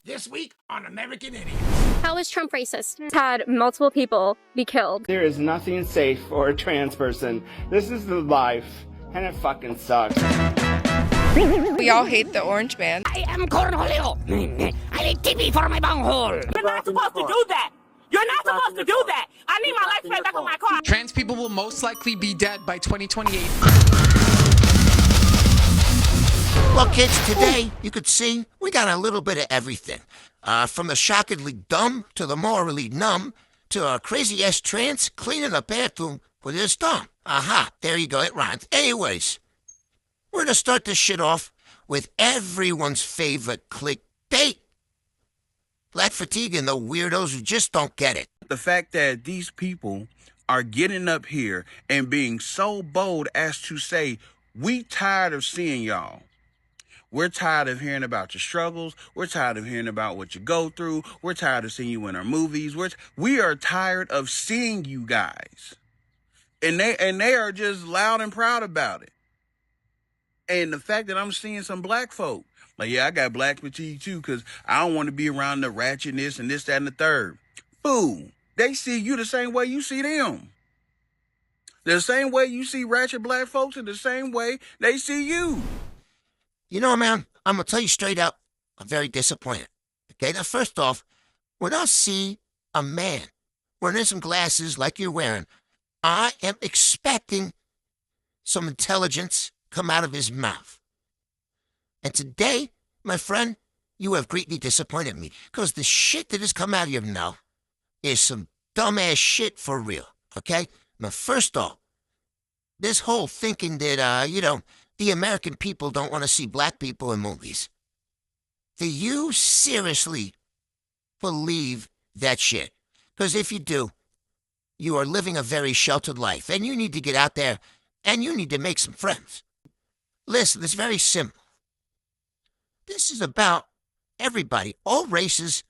This week on American Idiots. How is Trump racist? He's had multiple people be killed. There is nothing safe for a trans person. This is the life, and it fucking sucks. We all hate the orange man. I am Cornholio. I need TV for my bunghole. You're not supposed to do that. You're not supposed to do that. I need my license plate back on my car. Trans people will most likely be dead by 2028. Well, kids, today, you could see, we got a little bit of everything. From the shockingly dumb to the morally numb to a crazy-ass trans cleaning a bathroom with his thumb. Aha, there you go, it rhymes. Anyways, we're going to start this shit off with everyone's favorite clickbait. Black fatigue and the weirdos who just don't get it. The fact that these people are getting up here and being so bold as to say, we tired of seeing y'all. We're tired of hearing about your struggles. We're tired of hearing about what you go through. We're tired of seeing you in our movies. We are tired of seeing you guys. And they are just loud and proud about it. And the fact that I'm seeing some black folk, like, yeah, I got black fatigue too, because I don't want to be around the ratchetness and this, that, and the third. Fool, they see you the same way you see them. The same way you see ratchet black folks in the same way they see you. You know, man, I'm going to tell you straight up, I'm very disappointed. Okay, now first off, when I see a man wearing some glasses like you're wearing, I am expecting some intelligence come out of his mouth. And today, my friend, you have greatly disappointed me, because the shit that has come out of your mouth is some dumbass shit for real, okay? Now, first off, this whole thinking that, the American people don't want to see black people in movies. Do you seriously believe that shit? Because if you do, you are living a very sheltered life, and you need to get out there, and you need to make some friends. Listen, it's very simple. This is about everybody, all races,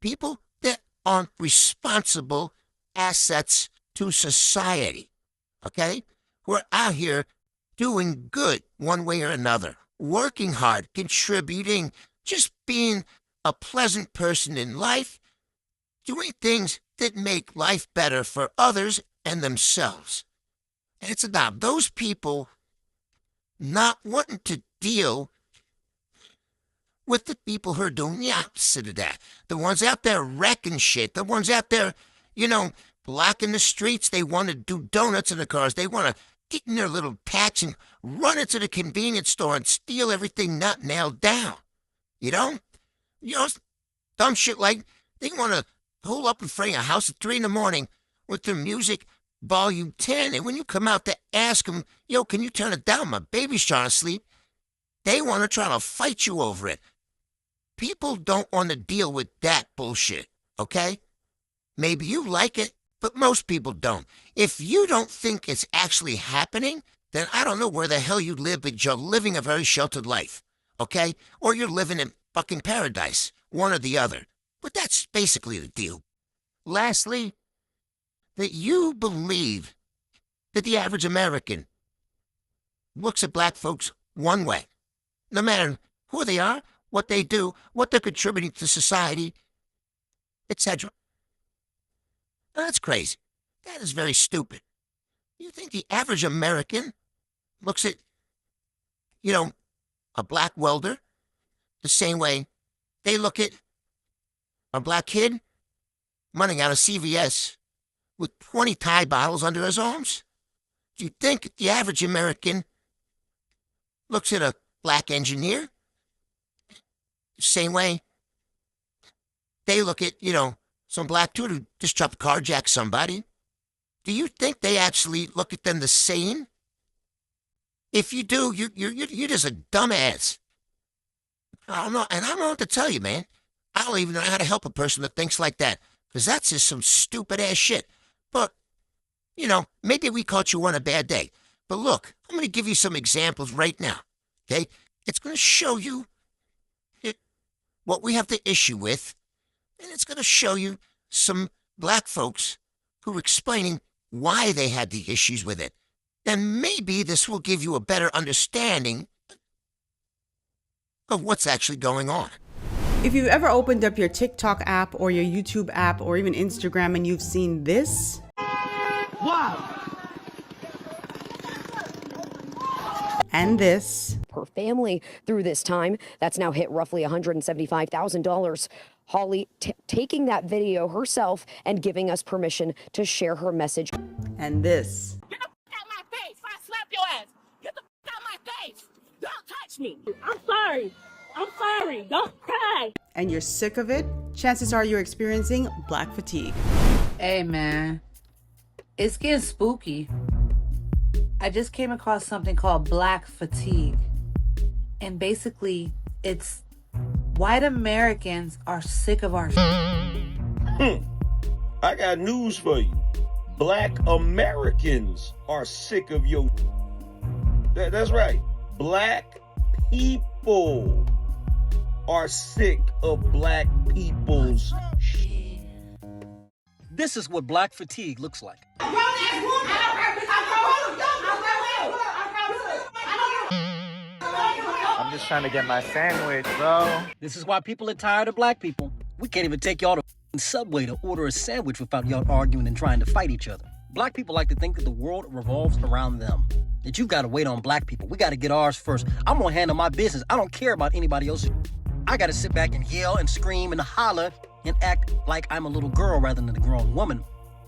people that aren't responsible assets to society, okay? We're out here doing good one way or another, working hard, contributing, just being a pleasant person in life, doing things that make life better for others and themselves. And it's about those people not wanting to deal with the people who are doing the opposite of that. The ones out there wrecking shit, the ones out there, blocking the streets. They want to do donuts in the cars. They want to get in their little patch and run into the convenience store and steal everything not nailed down. Dumb shit like they want to pull up in front of your house at 3 a.m. with their music volume 10. And when you come out to ask them, can you turn it down? My baby's trying to sleep. They want to try to fight you over it. People don't want to deal with that bullshit, okay? Maybe you like it, but most people don't. If you don't think it's actually happening, then I don't know where the hell you live, but you're living a very sheltered life, okay? Or you're living in fucking paradise, one or the other. But that's basically the deal. Lastly, that you believe that the average American looks at black folks one way, no matter who they are, what they do, what they're contributing to society, etc. That's crazy. That is very stupid. You think the average American looks at, a black welder the same way they look at a black kid running out of CVS with 20 Tide bottles under his arms? Do you think the average American looks at a black engineer the same way they look at, some black dude who just dropped carjack somebody? Do you think they actually look at them the same? If you do, you're just a dumbass. I don't know, and I don't know what to tell you, man. I don't even know how to help a person that thinks like that, because that's just some stupid-ass shit. But, maybe we caught you on a bad day. But look, I'm going to give you some examples right now, okay? It's going to show you what we have the issue with, and it's going to show you some black folks who are explaining why they had the issues with it. Then maybe this will give you a better understanding of what's actually going on. If you've ever opened up your TikTok app or your YouTube app or even Instagram and you've seen this. Wow. And this. Per family through this time. That's now hit roughly $175,000. Holly taking that video herself and giving us permission to share her message. And this. Get the f out my face! I slap your ass! Get the f out my face! Don't touch me! I'm sorry! I'm sorry! Don't cry! And you're sick of it? Chances are you're experiencing black fatigue. Hey man, it's getting spooky. I just came across something called black fatigue. And basically, it's white Americans are sick of our I got news for you. Black Americans are sick of your. That's right. Black people are sick of black people's. This is what black fatigue looks like. I'm just trying to get my sandwich, bro. This is why people are tired of black people. We can't even take y'all to Subway to order a sandwich without y'all arguing and trying to fight each other. Black people like to think that the world revolves around them. That you've got to wait on black people. We got to get ours first. I'm going to handle my business. I don't care about anybody else. I got to sit back and yell and scream and holler and act like I'm a little girl rather than a grown woman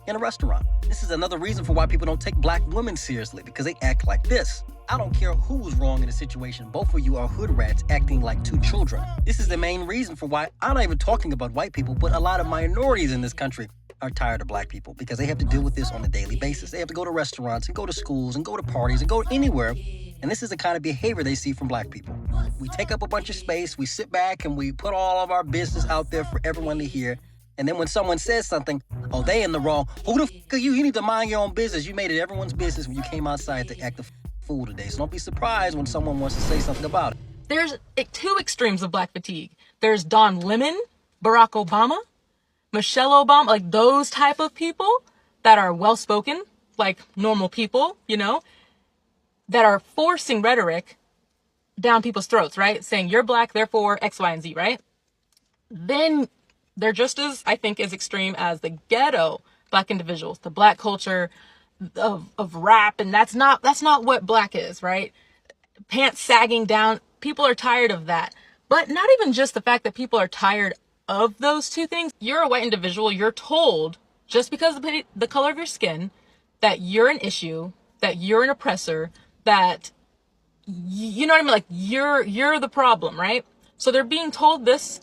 in a restaurant. This is another reason for why people don't take black women seriously, because they act like this. I don't care who was wrong in the situation. Both of you are hood rats acting like two children. This is the main reason for why I'm not even talking about white people, but a lot of minorities in this country are tired of black people because they have to deal with this on a daily basis. They have to go to restaurants and go to schools and go to parties and go anywhere. And this is the kind of behavior they see from black people. We take up a bunch of space, we sit back and we put all of our business out there for everyone to hear. And then when someone says something, oh, they in the wrong. Who the f*** are you? You need to mind your own business. You made it everyone's business when you came outside to act a fool today. So don't be surprised when someone wants to say something about it. There's two extremes of black fatigue. There's Don Lemon, Barack Obama, Michelle Obama, like those type of people that are well-spoken, like normal people, you know, that are forcing rhetoric down people's throats, right? Saying you're black, therefore X, Y, and Z, right? Then they're just as, I think, as extreme as the ghetto black individuals, the black culture of rap. And that's not what black is, right? Pants sagging down. People are tired of that. But not even just the fact that people are tired of those two things. You're a white individual. You're told just because of the color of your skin that you're an issue, that you're an oppressor, that, you know what I mean? Like you're the problem, right? So they're being told this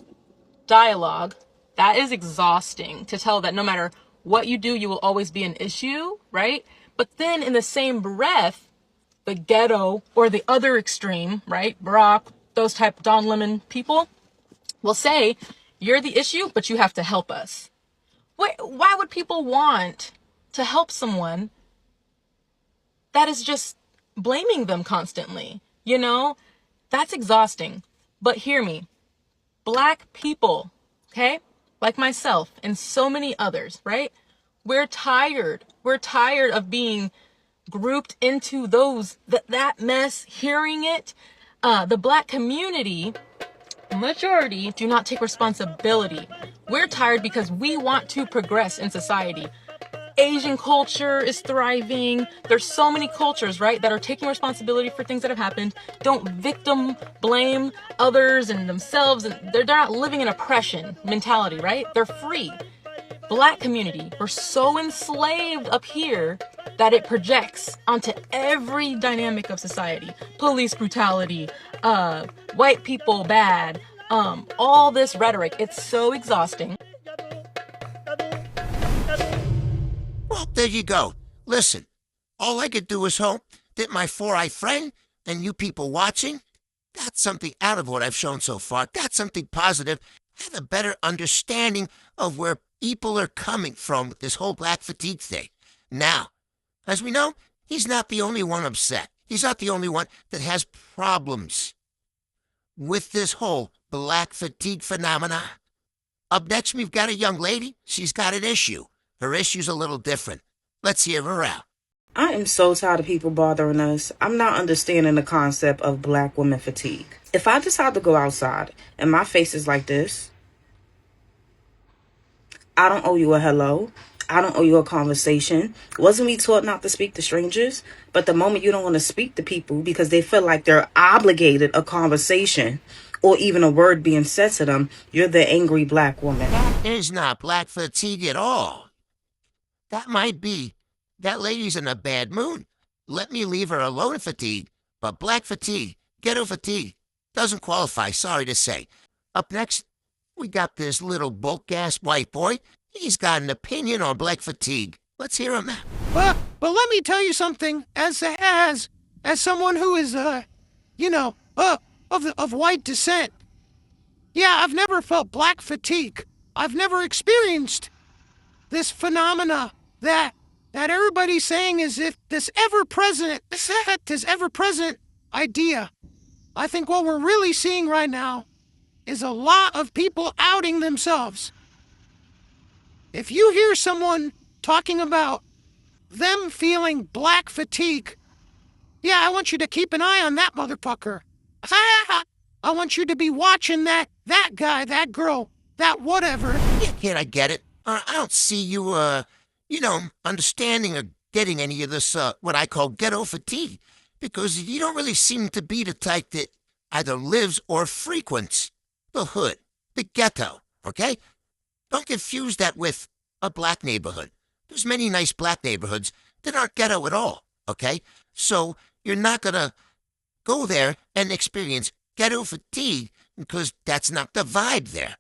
dialogue. That is exhausting to tell that no matter what you do, you will always be an issue, right? But then in the same breath, the ghetto or the other extreme, right? Barack, those type Don Lemon people will say, you're the issue, but you have to help us. Why would people want to help someone that is just blaming them constantly? You know, that's exhausting. But hear me, black people, okay? Like myself and so many others, right? We're tired. We're tired of being grouped into that mess, hearing it. The black community, majority, do not take responsibility. We're tired because we want to progress in society. Asian culture is thriving. There's so many cultures, right, that are taking responsibility for things that have happened. Don't victim blame others and themselves. And they're not living in oppression mentality, right? They're free. Black community, we're so enslaved up here that it projects onto every dynamic of society. Police brutality, white people bad, all this rhetoric. It's so exhausting. Well, there you go. Listen, all I could do is hope that my four-eyed friend and you people watching got something out of what I've shown so far, got something positive, had a better understanding of where people are coming from with this whole black fatigue thing. Now, as we know, he's not the only one upset. He's not the only one that has problems with this whole black fatigue phenomena. Up next, we've got a young lady. She's got an issue. Her issue's a little different. Let's hear her out. I am so tired of people bothering us. I'm not understanding the concept of black women fatigue. If I decide to go outside and my face is like this, I don't owe you a hello. I don't owe you a conversation. Wasn't we taught not to speak to strangers? But the moment you don't want to speak to people because they feel like they're obligated a conversation or even a word being said to them, you're the angry black woman. That is not black fatigue at all. That might be that lady's in a bad mood. Let me leave her alone fatigue. But black fatigue, ghetto fatigue, doesn't qualify, sorry to say. Up next, we got this little bulk-ass white boy. He's got an opinion on black fatigue. Let's hear him out. But let me tell you something. As someone who is, of white descent. Yeah, I've never felt black fatigue. I've never experienced this phenomena that everybody's saying is if this ever-present idea. I think what we're really seeing right now is a lot of people outing themselves. If you hear someone talking about them feeling black fatigue, yeah, I want you to keep an eye on that motherfucker. I want you to be watching that guy, that girl, that whatever. Yeah, kid, I get it. I don't see you, understanding or getting any of this, what I call ghetto fatigue. Because you don't really seem to be the type that either lives or frequents the hood, the ghetto, okay? Don't confuse that with a black neighborhood. There's many nice black neighborhoods that aren't ghetto at all, okay? So you're not gonna go there and experience ghetto fatigue because that's not the vibe there.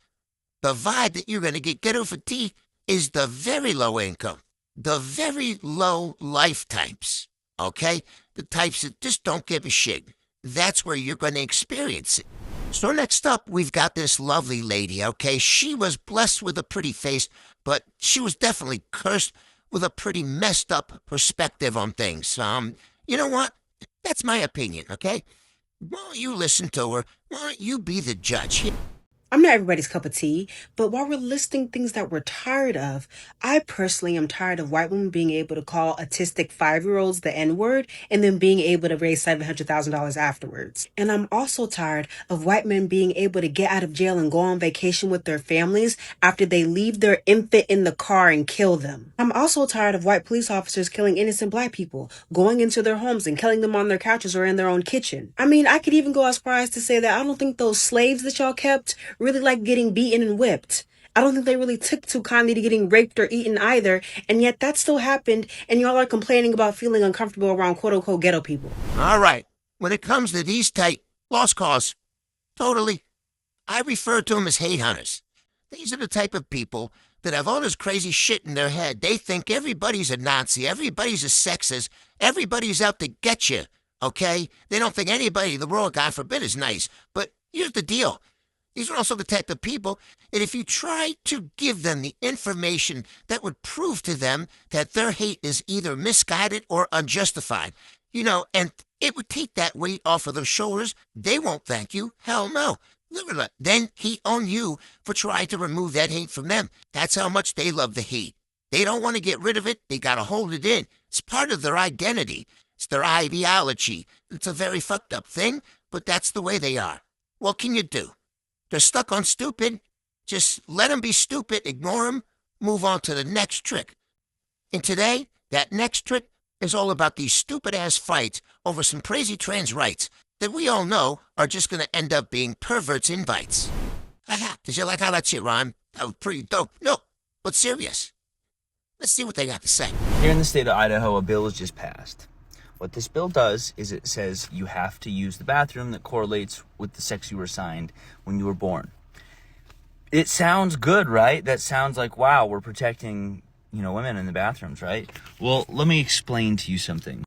The vibe that you're gonna get ghetto fatigue is the very low income, the very low life types, okay? The types that just don't give a shit. That's where you're gonna experience it. So next up, we've got this lovely lady, okay? She was blessed with a pretty face, but she was definitely cursed with a pretty messed up perspective on things. You know what? That's my opinion, okay? Why don't you listen to her? Why don't you be the judge? I'm not everybody's cup of tea, but while we're listing things that we're tired of, I personally am tired of white women being able to call autistic 5-year-olds the N-word and then being able to raise $700,000 afterwards. And I'm also tired of white men being able to get out of jail and go on vacation with their families after they leave their infant in the car and kill them. I'm also tired of white police officers killing innocent black people, going into their homes and killing them on their couches or in their own kitchen. I mean, I could even go as far as to say that I don't think those slaves that y'all kept really like getting beaten and whipped. I don't think they really took too kindly to getting raped or eaten either, and yet that still happened, and y'all are complaining about feeling uncomfortable around quote-unquote ghetto people. All right. When it comes to these type lost cause, totally. I refer to them as hate hunters. These are the type of people that have all this crazy shit in their head. They think everybody's a Nazi, everybody's a sexist, everybody's out to get you, okay? They don't think anybody in the world, God forbid, is nice. But here's the deal. These are also the type of people that if you try to give them the information that would prove to them that their hate is either misguided or unjustified, and it would take that weight off of their shoulders, they won't thank you. Hell no. Then hate on you for trying to remove that hate from them. That's how much they love the hate. They don't want to get rid of it. They got to hold it in. It's part of their identity. It's their ideology. It's a very fucked up thing, but that's the way they are. What can you do? They're stuck on stupid. Just let them be stupid, ignore them, move on to the next trick. And today, that next trick is all about these stupid-ass fights over some crazy trans rights that we all know are just going to end up being perverts' invites. Aha, did you like how that shit rhymed? That was pretty dope. No, but serious. Let's see what they got to say. Here in the state of Idaho, a bill has just passed. What this bill does is it says you have to use the bathroom that correlates with the sex you were assigned when you were born. It sounds good, right? That sounds like, wow, we're protecting, women in the bathrooms, right? Well, let me explain to you something.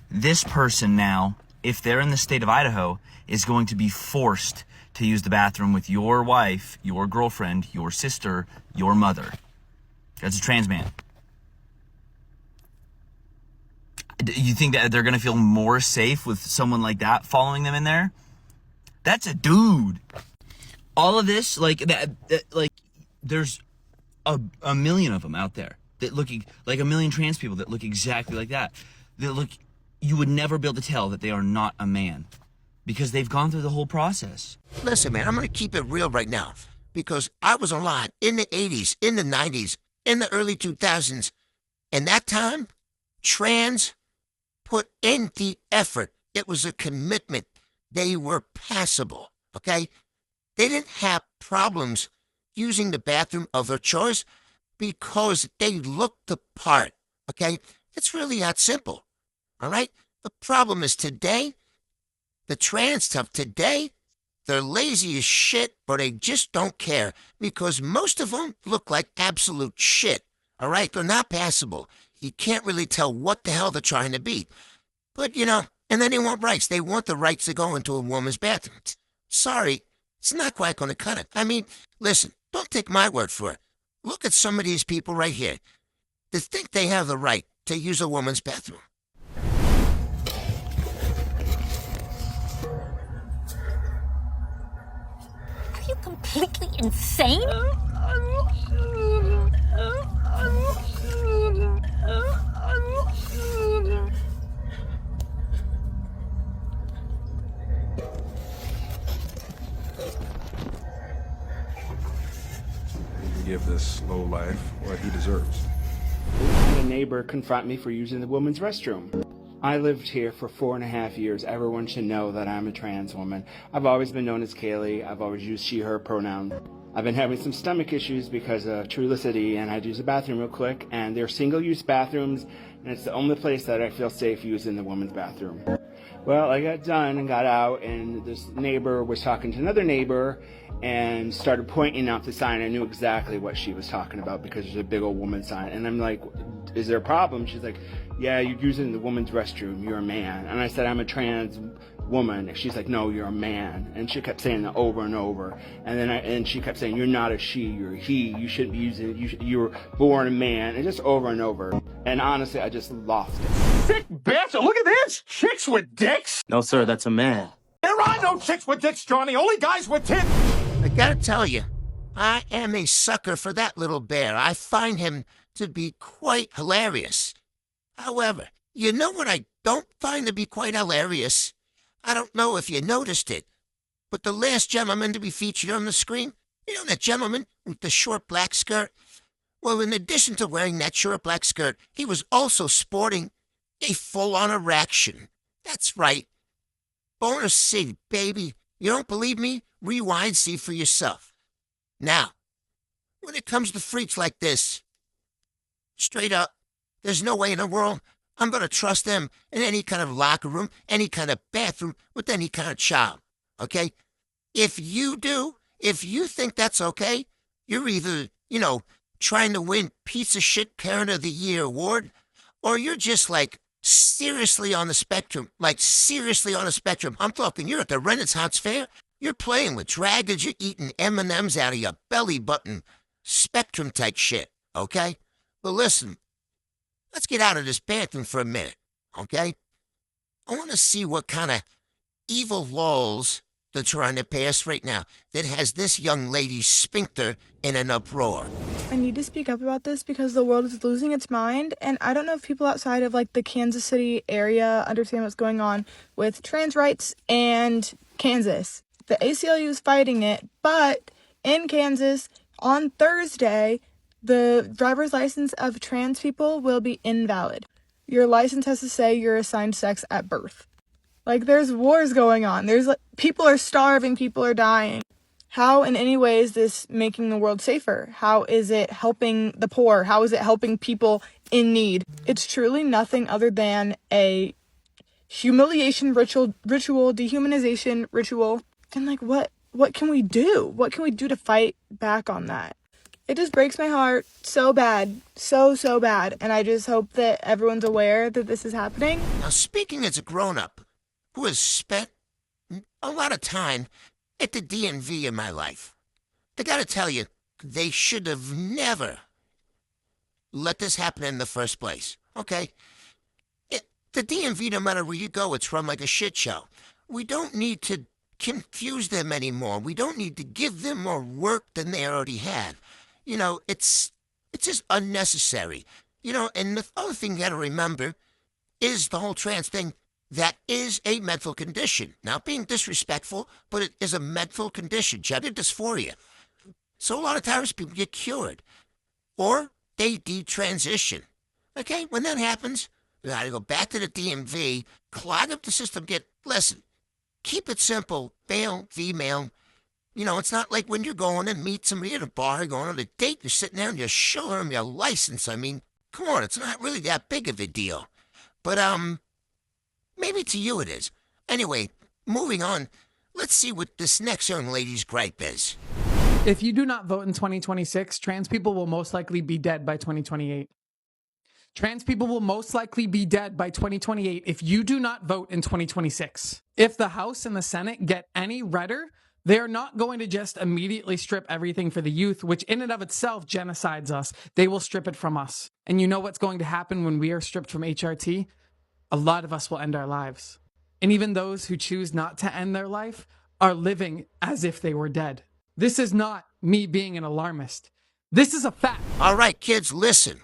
This person now, if they're in the state of Idaho, is going to be forced to use the bathroom with your wife, your girlfriend, your sister, your mother. That's a trans man. You think that they're going to feel more safe with someone like that following them in there? That's a dude. All of this, there's a million of them out there that look like a million trans people that look exactly like that. That look, you would never be able to tell that they are not a man because they've gone through the whole process. Listen, man, I'm going to keep it real right now because I was alive in the 80s, in the 90s, in the early 2000s. And that time, trans put in the effort. It was a commitment. They were passable, okay? They didn't have problems using the bathroom of their choice because they looked the part, okay? It's really that simple, all right? The problem is today, the trans stuff today, they're lazy as shit, or they just don't care because most of them look like absolute shit, all right? They're not passable. You can't really tell what the hell they're trying to be. But, you know, and then they want rights. They want the rights to go into a woman's bathroom. Sorry, it's not quite going to cut it. I mean, listen, don't take my word for it. Look at some of these people right here that think they have the right to use a woman's bathroom. Are you completely insane? Give this low life what he deserves. A neighbor confront me for using the woman's restroom. I lived here for 4.5 years. Everyone should know that I'm a trans woman. I've always been known as Kaylee. I've always used she, her pronouns. I've been having some stomach issues because of Trulicity, and I had to use the bathroom real quick, and they're single-use bathrooms, and it's the only place that I feel safe using the woman's bathroom. Well, I got done and got out, and this neighbor was talking to another neighbor and started pointing out the sign. I knew exactly what she was talking about because there's a big old woman sign. And I'm like, is there a problem? She's like, yeah, you're using the woman's restroom. You're a man. And I said, I'm a trans woman. She's like, no, you're a man. And she kept saying that over and over. And she kept saying, you're not a she, you're a he. You shouldn't be using it. You were born a man. And just over and over. And honestly, I just lost it. Sick bitch! Look at this! Chicks with dicks! No, sir, that's a man. There are no chicks with dicks, Johnny. Only guys with tits. I gotta tell you, I am a sucker for that little bear. I find him to be quite hilarious. However, you know what I don't find to be quite hilarious? I don't know if you noticed it, but the last gentleman to be featured on the screen, you know that gentleman with the short black skirt? Well, in addition to wearing that short black skirt, he was also sporting a full-on erection. That's right. Boner City, baby. You don't believe me? Rewind, see for yourself. Now, when it comes to freaks like this, straight up, there's no way in the world I'm going to trust them in any kind of locker room, any kind of bathroom, with any kind of child, okay? If you do, if you think that's okay, you're either, you know, trying to win Piece of Shit Parent of the Year award, or you're just like seriously on the spectrum, like seriously on the spectrum. I'm talking, you're at the Renaissance Fair, you're playing with dragons, you're eating M&Ms out of your belly button, spectrum type shit, okay? But listen, let's get out of this bathroom for a minute, okay? I want to see what kind of evil laws they're trying to pass right now that has this young lady's sphincter in an uproar. I need to speak up about this because the world is losing its mind, and I don't know if people outside of like the Kansas City area understand what's going on with trans rights and Kansas. The ACLU is fighting it, but in Kansas on Thursday, the driver's license of trans people will be invalid. Your license has to say you're assigned sex at birth. Like, there's wars going on. There's like, people are starving, people are dying. How in any way is this making the world safer? How is it helping the poor? How is it helping people in need? It's truly nothing other than a humiliation ritual, dehumanization ritual. And like, what can we do? What can we do to fight back on that? It just breaks my heart so bad, so bad. And I just hope that everyone's aware that this is happening. Now, speaking as a grown-up who has spent a lot of time at the DMV in my life, I gotta tell you, they should have never let this happen in the first place, okay? The DMV, no matter where you go, it's run like a shit show. We don't need to confuse them anymore. We don't need to give them more work than they already have. You know, it's just unnecessary. You know, and the other thing you gotta remember, is the whole trans thing. That is a mental condition. Not being disrespectful, but it is a mental condition. Gender dysphoria. So a lot of times people get cured. Or they detransition. Okay, when that happens, you gotta go back to the DMV, clog up the system, listen, keep it simple, male, female. You know, it's not like when you're going and meet somebody at a bar, going on a date, you're sitting there and you show them your license. I mean, come on, it's not really that big of a deal. But, maybe to you it is. Anyway, moving on, let's see what this next young lady's gripe is. If you do not vote in 2026, trans people will most likely be dead by 2028. Trans people will most likely be dead by 2028 if you do not vote in 2026. If the House and the Senate get any redder, they are not going to just immediately strip everything for the youth, which in and of itself genocides us. They will strip it from us. And you know what's going to happen when we are stripped from HRT? A lot of us will end our lives. And even those who choose not to end their life are living as if they were dead. This is not me being an alarmist. This is a fact. All right, kids, listen.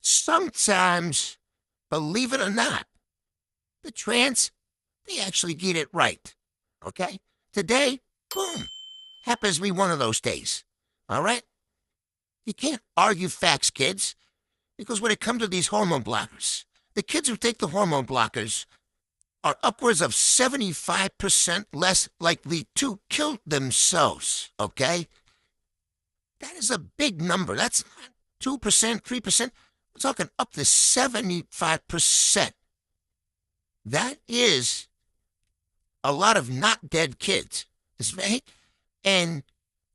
Sometimes, believe it or not, the trans, they actually get it right. Okay? Today, boom, happens to be one of those days. All right? You can't argue facts, kids, because when it comes to these hormone blockers, the kids who take the hormone blockers are upwards of 75% less likely to kill themselves, okay? That is a big number. That's 2%, 3%. We're talking up to 75%. That is a lot of not dead kids, right? And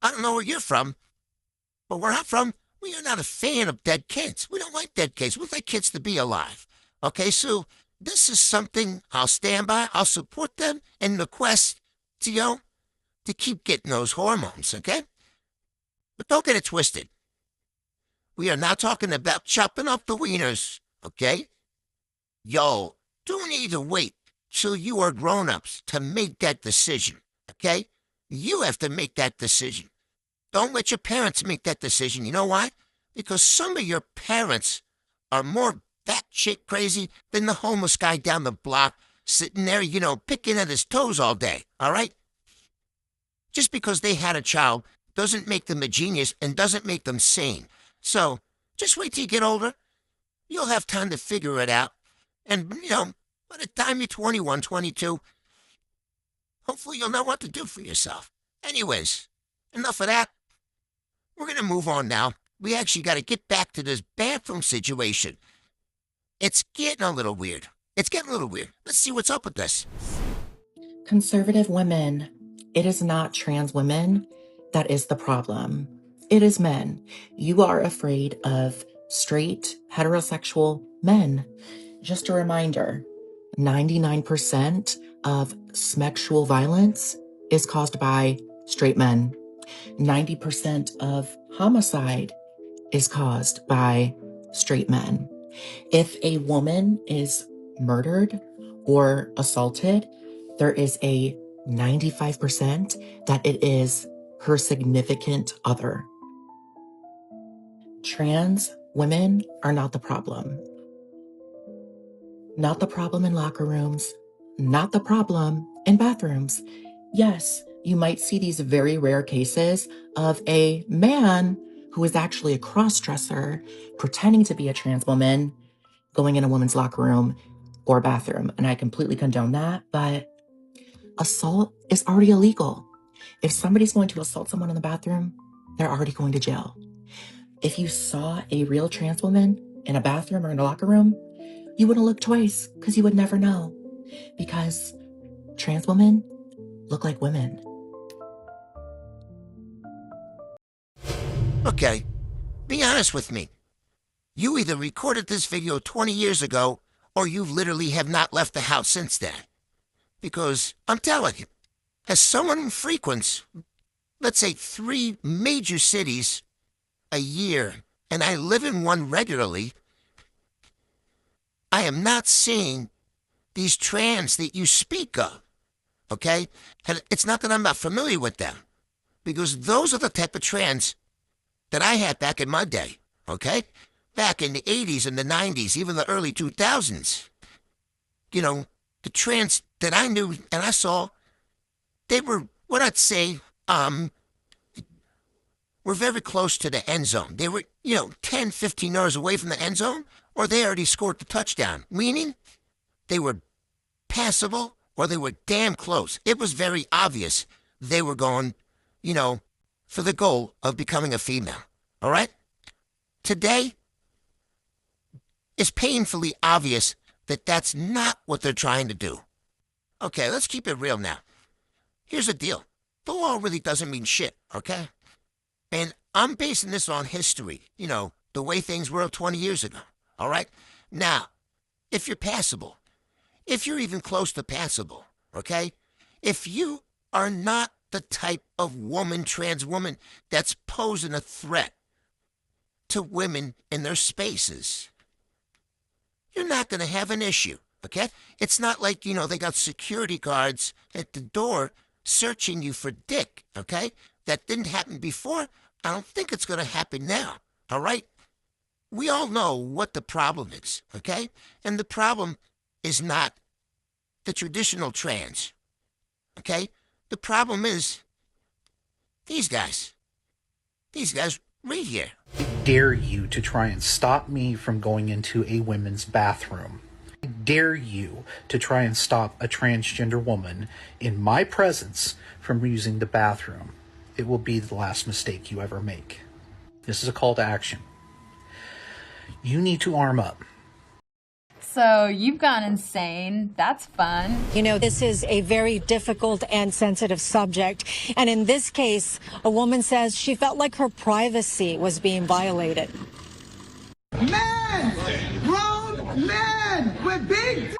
I don't know where you're from, but where I'm from, we are not a fan of dead kids. We don't like dead kids. We like kids to be alive. Okay, so this is something I'll stand by. I'll support them in the quest to, to keep getting those hormones, okay? But don't get it twisted. We are not talking about chopping off the wieners, okay? Yo, don't need to wait till you are grown-ups to make that decision, okay? You have to make that decision. Don't let your parents make that decision. You know why? Because some of your parents are more batshit crazy than the homeless guy down the block sitting there, picking at his toes all day, all right? Just because they had a child doesn't make them a genius and doesn't make them sane. So, just wait till you get older. You'll have time to figure it out. And, by the time you're 21, 22, hopefully you'll know what to do for yourself. Anyways, enough of that. We're going to move on now. We actually got to get back to this bathroom situation. It's getting a little weird. Let's see what's up with this. Conservative women, it is not trans women that is the problem. It is men. You are afraid of straight, heterosexual men. Just a reminder, 99% of sexual violence is caused by straight men. 90% of homicide is caused by straight men. If a woman is murdered or assaulted, there is a 95% that it is her significant other. Trans women are not the problem. Not the problem in locker rooms, not the problem in bathrooms. Yes, you might see these very rare cases of a man who is actually a cross-dresser pretending to be a trans woman going in a woman's locker room or bathroom. And I completely condone that, but assault is already illegal. If somebody's going to assault someone in the bathroom, they're already going to jail. If you saw a real trans woman in a bathroom or in a locker room, you wouldn't look twice because you would never know. Because trans women look like women. Okay, be honest with me. You either recorded this video 20 years ago, or you literally have not left the house since then. Because, I'm telling you, as someone who frequents, let's say 3 major cities a year, and I live in one regularly, I am not seeing these trans that you speak of, okay? And it's not that I'm not familiar with them, because those are the type of trans that I had back in my day, okay? Back in the 80s and the 90s, even the early 2000s. the trans that I knew and I saw, they were, what I'd say, were very close to the end zone. They were, 10, 15 yards away from the end zone, or they already scored the touchdown, meaning they were passable or they were damn close. It was very obvious they were going, for the goal of becoming a female. All right? Today, it's painfully obvious that that's not what they're trying to do. Okay, let's keep it real now. Here's the deal. The law really doesn't mean shit, okay? And I'm basing this on history, the way things were 20 years ago, all right? Now, if you're passable, if you're even close to passable, okay? If you are not the type of woman, trans woman, that's posing a threat to women in their spaces, you're not going to have an issue, okay? It's not like, they got security guards at the door searching you for dick, okay? That didn't happen before. I don't think it's going to happen now, all right? We all know what the problem is, okay? And the problem is not the traditional trans, okay? The problem is these guys right here. Dare you to try and stop me from going into a women's bathroom. I dare you to try and stop a transgender woman in my presence from using the bathroom. It will be the last mistake you ever make. This is a call to action. You need to arm up. So you've gone insane. That's fun. This is a very difficult and sensitive subject. And in this case, a woman says she felt like her privacy was being violated. Men! Grown men with big...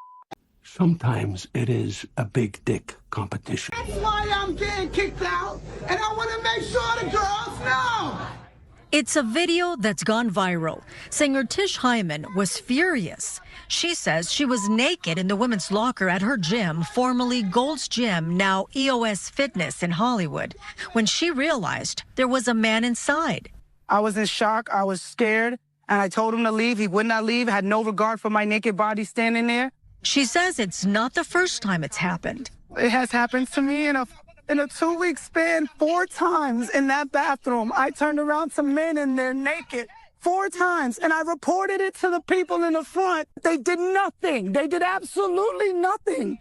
Sometimes it is a big dick competition. That's why I'm getting kicked out, and I want to make sure the girls know. It's a video that's gone viral. Singer Tish Hyman was furious. She says she was naked in the women's locker at her gym, formerly Gold's Gym, now EOS Fitness in Hollywood, when she realized there was a man inside. I was in shock. I was scared, and I told him to leave. He would not leave, had no regard for my naked body standing there. She says it's not the first time it's happened. It has happened to me in a 2-week span 4 times in that bathroom. I turned around to men and they're naked 4 times, and I reported it to the people in the front. They did nothing. They did absolutely nothing.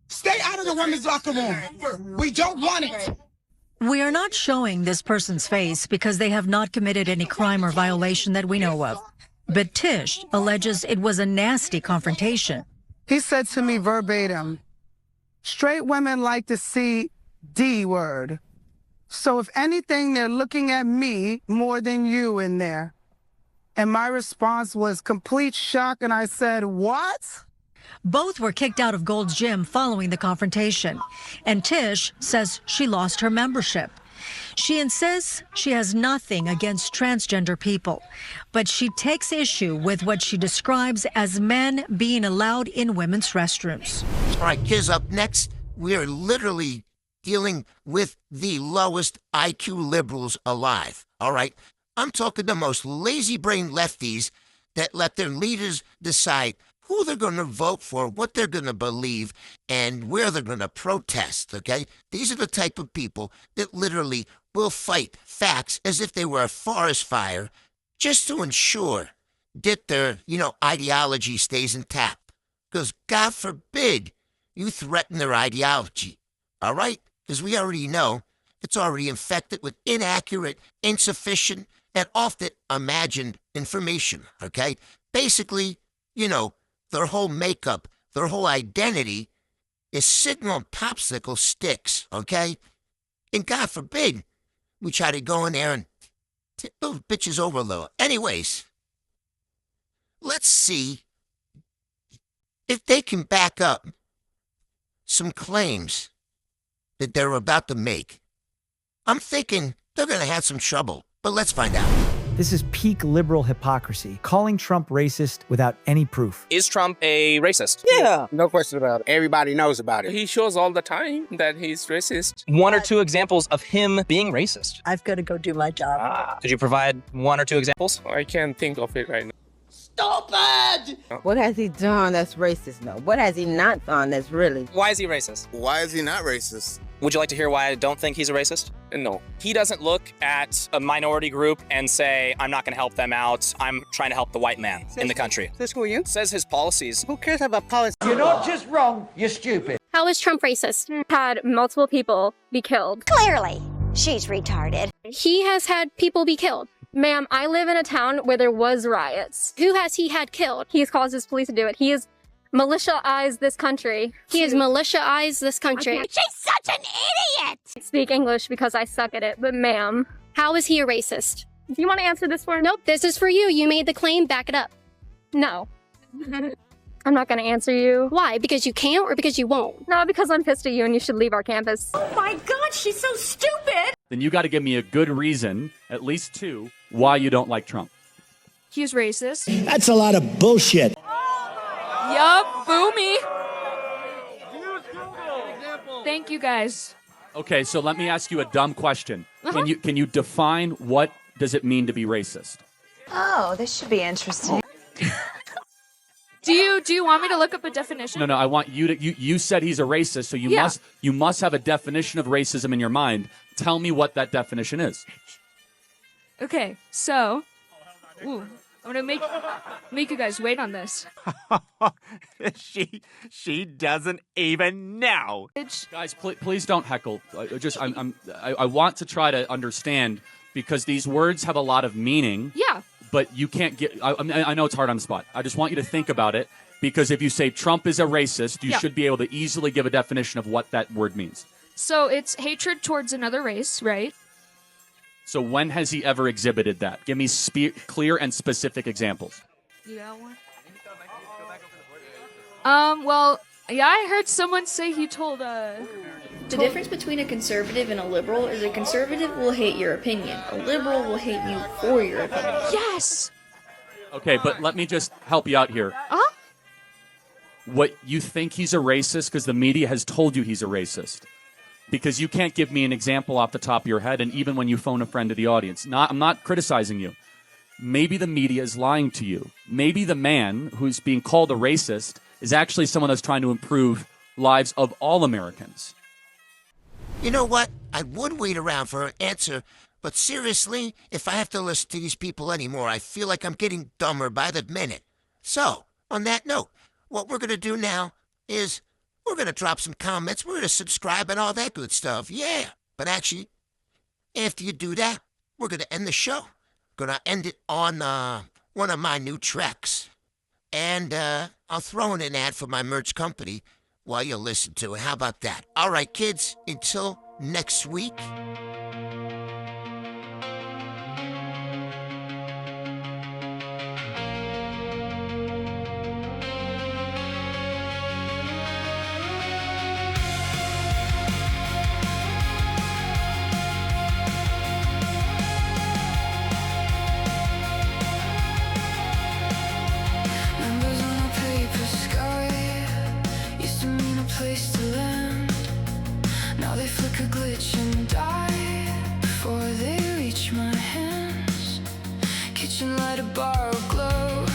Stay out of the women's locker room. We don't want it. We are not showing this person's face because they have not committed any crime or violation that we know of. But Tish alleges it was a nasty confrontation. He said to me verbatim, straight women like to see D word. So if anything, they're looking at me more than you in there. And my response was complete shock, and I said, what? Both were kicked out of Gold's Gym following the confrontation. And Tish says she lost her membership. She insists she has nothing against transgender people, but she takes issue with what she describes as men being allowed in women's restrooms. All right, kids, up next, we are literally dealing with the lowest IQ liberals alive, all right? I'm talking the most lazy-brained lefties that let their leaders decide who they're going to vote for, what they're going to believe, and where they're going to protest, okay? These are the type of people that literally will fight facts as if they were a forest fire just to ensure that their, ideology stays intact. Because God forbid you threaten their ideology, all right? Because we already know it's already infected with inaccurate, insufficient, and often imagined information, okay? Basically, their whole makeup, their whole identity is sitting on popsicle sticks, okay? And God forbid we try to go in there and tip those bitches over a little. Anyways, let's see if they can back up some claims that they're about to make. I'm thinking they're going to have some trouble, but let's find out. This is peak liberal hypocrisy, calling Trump racist without any proof. Is Trump a racist? Yeah, no question about it. Everybody knows about it. He shows all the time that he's racist. 1 or 2 examples of him being racist. I've got to go do my job. Could you provide 1 or 2 examples? I can't think of it right now. Stupid! What has he done that's racist? No. What has he not done that's really? Why is he racist? Why is he not racist? Would you like to hear why I don't think he's a racist? No. He doesn't look at a minority group and say, I'm not going to help them out. I'm trying to help the white man in the country. Says who are you? Says his policies. Who cares about policy? You're not just wrong, you're stupid. How is Trump racist? Had multiple people be killed. Clearly, she's retarded. He has had people be killed. Ma'am, I live in a town where there was riots. Who has he had killed? He has caused his police to do it. He has militia-ized this country. He has militia-ized this country. She's such an idiot! I speak English because I suck at it, but ma'am, how is he a racist? Do you want to answer this for him? Nope, this is for you. You made the claim, back it up. No. I'm not going to answer you. Why? Because you can't or because you won't? No, because I'm pissed at you and you should leave our campus. Oh my God, she's so stupid! Then you got to give me a good reason, at least two, why you don't like Trump. He's racist. That's a lot of bullshit. Yup, boomy. Thank you guys. Okay, so let me ask you a dumb question. Can you define what does it mean to be racist? Oh, this should be interesting. Do you want me to look up a definition? No, I want you to. You said he's a racist, so you must have a definition of racism in your mind. Tell me what that definition is. Okay, so, I'm gonna make you guys wait on this. She doesn't even know. Guys, please don't heckle. I want to try to understand because these words have a lot of meaning. Yeah. But you can't get. I know it's hard on the spot. I just want you to think about it because if you say Trump is a racist, you should be able to easily give a definition of what that word means. So it's hatred towards another race, right? So when has he ever exhibited that? Give me clear and specific examples. You got one? Well, yeah, I heard someone say he told, The difference between a conservative and a liberal is a conservative will hate your opinion. A liberal will hate you for your opinion. Yes! Okay, but let me just help you out here. Uh-huh. What, you think he's a racist because the media has told you he's a racist? Because you can't give me an example off the top of your head, and even when you phone a friend to the audience. I'm not criticizing you. Maybe the media is lying to you. Maybe the man who's being called a racist is actually someone that's trying to improve lives of all Americans. You know what? I would wait around for an answer, but seriously, if I have to listen to these people anymore, I feel like I'm getting dumber by the minute. So, on that note, what we're going to do now is we're going to drop some comments, we're going to subscribe and all that good stuff, yeah. But actually, after you do that, we're going to end the show. Going to end it on one of my new tracks. And I'll throw in an ad for my merch company while you listen to it. How about that? All right, kids, until next week. Place to land. Now they flicker, glitch, and die before they reach my hands. Kitchen light, a borrowed glow,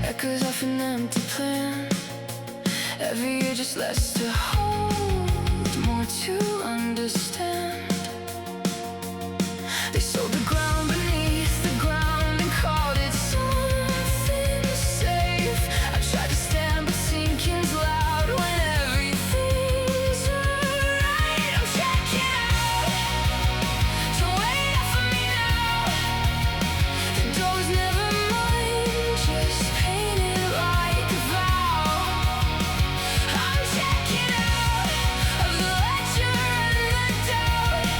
echoes off an empty plan. Every year just less to hold, more to understand. They sold the ground beneath the ground and called it something safe. I tried to stand, but sinking's loud when everything's alright. I'm checking out, so wait up for me now. The door's never mine, just painted like a vow. I'm checking out of the ledger and the doubt.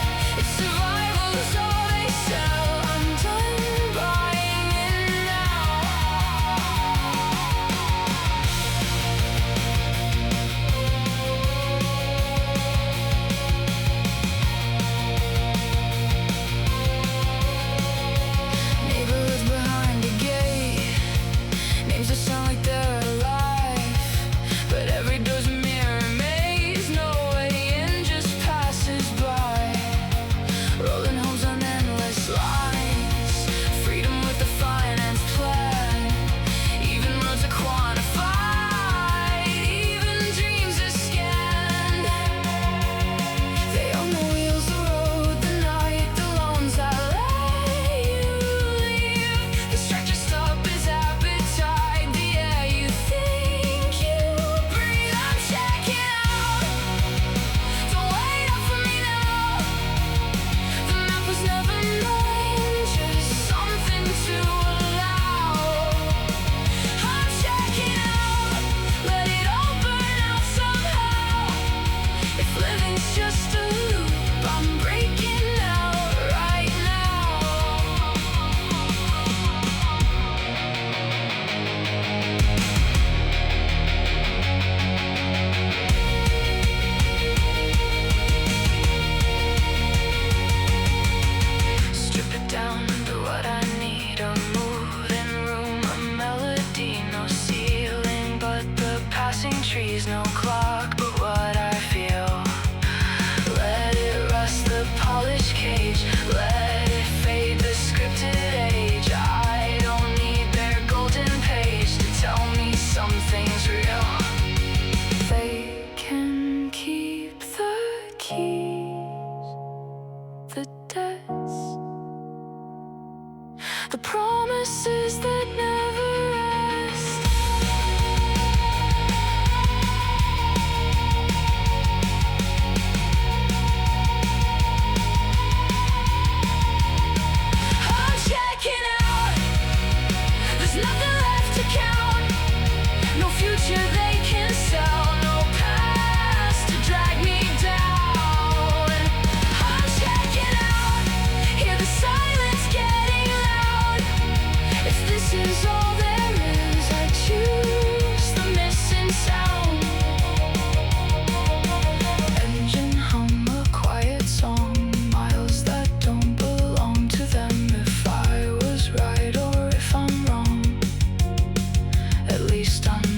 the promises that never rest. I'm checking out. There's nothing left to count. No future they can sell. No past to drag me down. I'm checking out. Hear the silence getting loud. If this is all there is, I choose the missing sound. Engine hum a quiet song. Miles that don't belong to them. If I was right or if I'm wrong, at least I'm